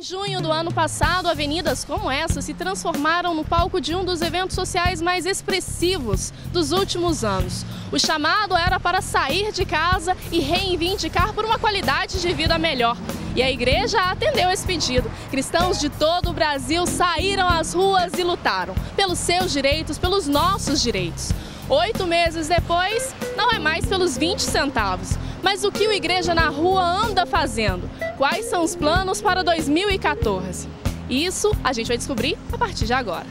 Em junho do ano passado, avenidas como essa se transformaram no palco de um dos eventos sociais mais expressivos dos últimos anos. O chamado era para sair de casa e reivindicar por uma qualidade de vida melhor. E a igreja atendeu esse pedido. Cristãos de todo o Brasil saíram às ruas e lutaram pelos seus direitos, pelos nossos direitos. 8 meses depois, não é mais pelos 20 centavos. Mas o que o Igreja na Rua anda fazendo? Quais são os planos para 2014? Isso a gente vai descobrir a partir de agora.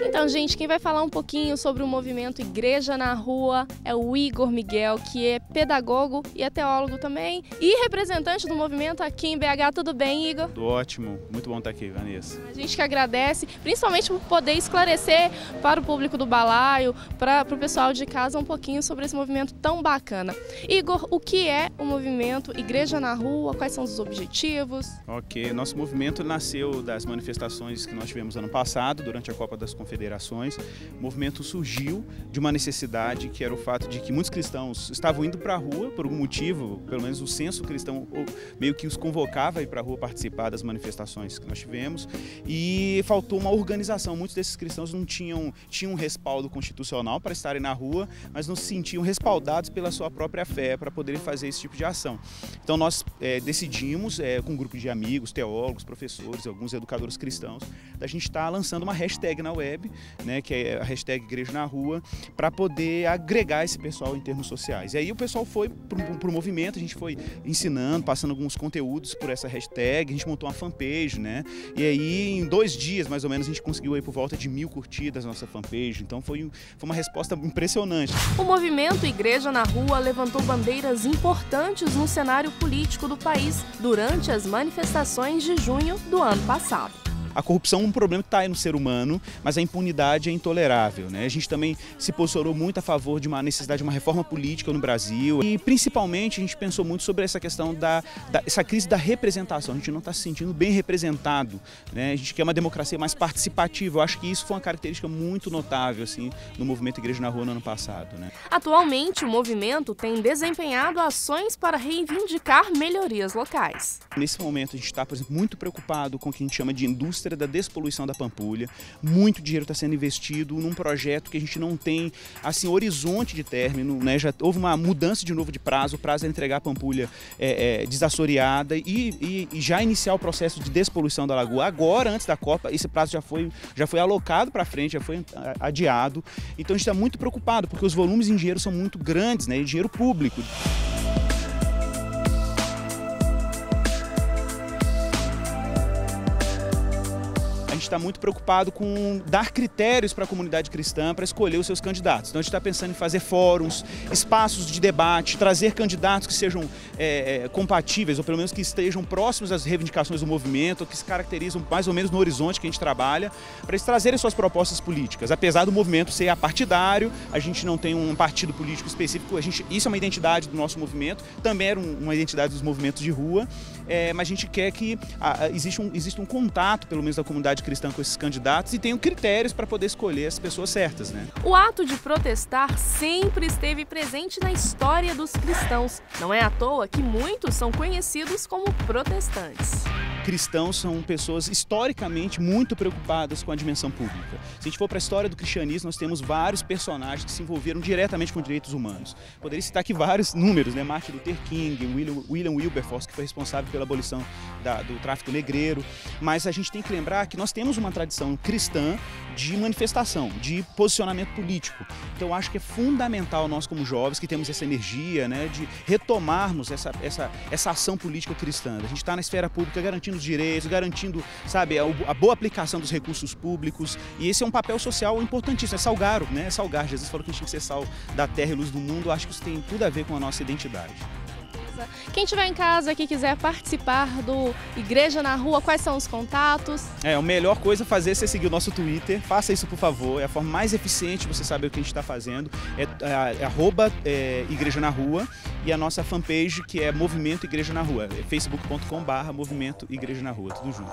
Então, gente, quem vai falar um pouquinho sobre o movimento Igreja na Rua é o Igor Miguel, que é pedagogo e é teólogo também e representante do movimento aqui em BH. Tudo bem, Igor? Tudo ótimo, muito bom estar aqui, Vanessa. A gente que agradece, principalmente por poder esclarecer para o público do balaio, para o pessoal de casa um pouquinho sobre esse movimento tão bacana. Igor, o que é o movimento Igreja na Rua? Quais são os objetivos? Ok, nosso movimento nasceu das manifestações que nós tivemos ano passado, durante a Copa das Confederações. O movimento surgiu de uma necessidade, que era o fato de que muitos cristãos estavam indo para a rua por algum motivo, pelo menos o senso cristão meio que os convocava a ir para a rua participar das manifestações que nós tivemos, e faltou uma organização. Muitos desses cristãos não tinham um respaldo constitucional para estarem na rua, mas não se sentiam respaldados pela sua própria fé para poderem fazer esse tipo de ação. Então nós decidimos, com um grupo de amigos, teólogos, professores, alguns educadores cristãos, da gente estar lançando uma hashtag na web, né, que é a hashtag Igreja na Rua, para poder agregar esse pessoal em termos sociais. E aí o pessoal foi para o movimento, a gente foi ensinando, passando alguns conteúdos por essa hashtag, a gente montou uma fanpage, né? E aí em 2 dias, mais ou menos, a gente conseguiu aí por volta de 1000 curtidas na nossa fanpage, então foi uma resposta impressionante. O movimento Igreja na Rua levantou bandeiras importantes no cenário político do país durante as manifestações de junho do ano passado. A corrupção é um problema que está aí no ser humano, mas a impunidade é intolerável, né? A gente também se posicionou muito a favor de uma necessidade de uma reforma política no Brasil e principalmente a gente pensou muito sobre essa questão essa crise da representação. A gente não está se sentindo bem representado, né? A gente quer uma democracia mais participativa. Eu acho que isso foi uma característica muito notável assim, no movimento Igreja na Rua no ano passado, né? Atualmente, o movimento tem desempenhado ações para reivindicar melhorias locais. Nesse momento a gente está, por exemplo, muito preocupado com o que a gente chama de indústria da despoluição da Pampulha. Muito dinheiro está sendo investido num projeto que a gente não tem assim horizonte de término, né? Já houve uma mudança de novo de prazo, o prazo é entregar a Pampulha desassoreada e já iniciar o processo de despoluição da lagoa. Agora, antes da Copa, esse prazo já foi alocado para frente, já foi adiado. Então a gente está muito preocupado porque os volumes em dinheiro são muito grandes, né? E dinheiro público. A gente está muito preocupado com dar critérios para a comunidade cristã para escolher os seus candidatos. Então a gente está pensando em fazer fóruns, espaços de debate, trazer candidatos que sejam compatíveis, ou pelo menos que estejam próximos às reivindicações do movimento, que se caracterizam mais ou menos no horizonte que a gente trabalha, para eles trazerem suas propostas políticas. Apesar do movimento ser apartidário, a gente não tem um partido político específico, isso é uma identidade do nosso movimento, também era uma identidade dos movimentos de rua, mas a gente quer que exista um contato, pelo menos da comunidade cristã, com esses candidatos e tenham critérios para poder escolher as pessoas certas, né? O ato de protestar sempre esteve presente na história dos cristãos. Não é à toa que muitos são conhecidos como protestantes. Cristãos são pessoas historicamente muito preocupadas com a dimensão pública. Se a gente for para a história do cristianismo, nós temos vários personagens que se envolveram diretamente com direitos humanos. Poderia citar aqui vários números, né? Martin Luther King, William Wilberforce, que foi responsável pela abolição do tráfico negreiro. Mas a gente tem que lembrar que nós temos uma tradição cristã de manifestação, de posicionamento político. Então eu acho que é fundamental nós como jovens que temos essa energia, né, de retomarmos essa ação política cristã. A gente está na esfera pública garantindo os direitos, garantindo, sabe, a boa aplicação dos recursos públicos, e esse é um papel social importantíssimo, é salgar, né? É salgar. Jesus falou que a gente tem que ser sal da terra e luz do mundo. Eu acho que isso tem tudo a ver com a nossa identidade. Quem estiver em casa que quiser participar do Igreja na Rua, quais são os contatos? A melhor coisa a fazer é você seguir o nosso Twitter, faça isso por favor, é a forma mais eficiente de você saber o que a gente está fazendo, @Igreja na Rua, e a nossa fanpage que é Movimento Igreja na Rua, é facebook.com/Movimento Igreja na Rua, tudo junto.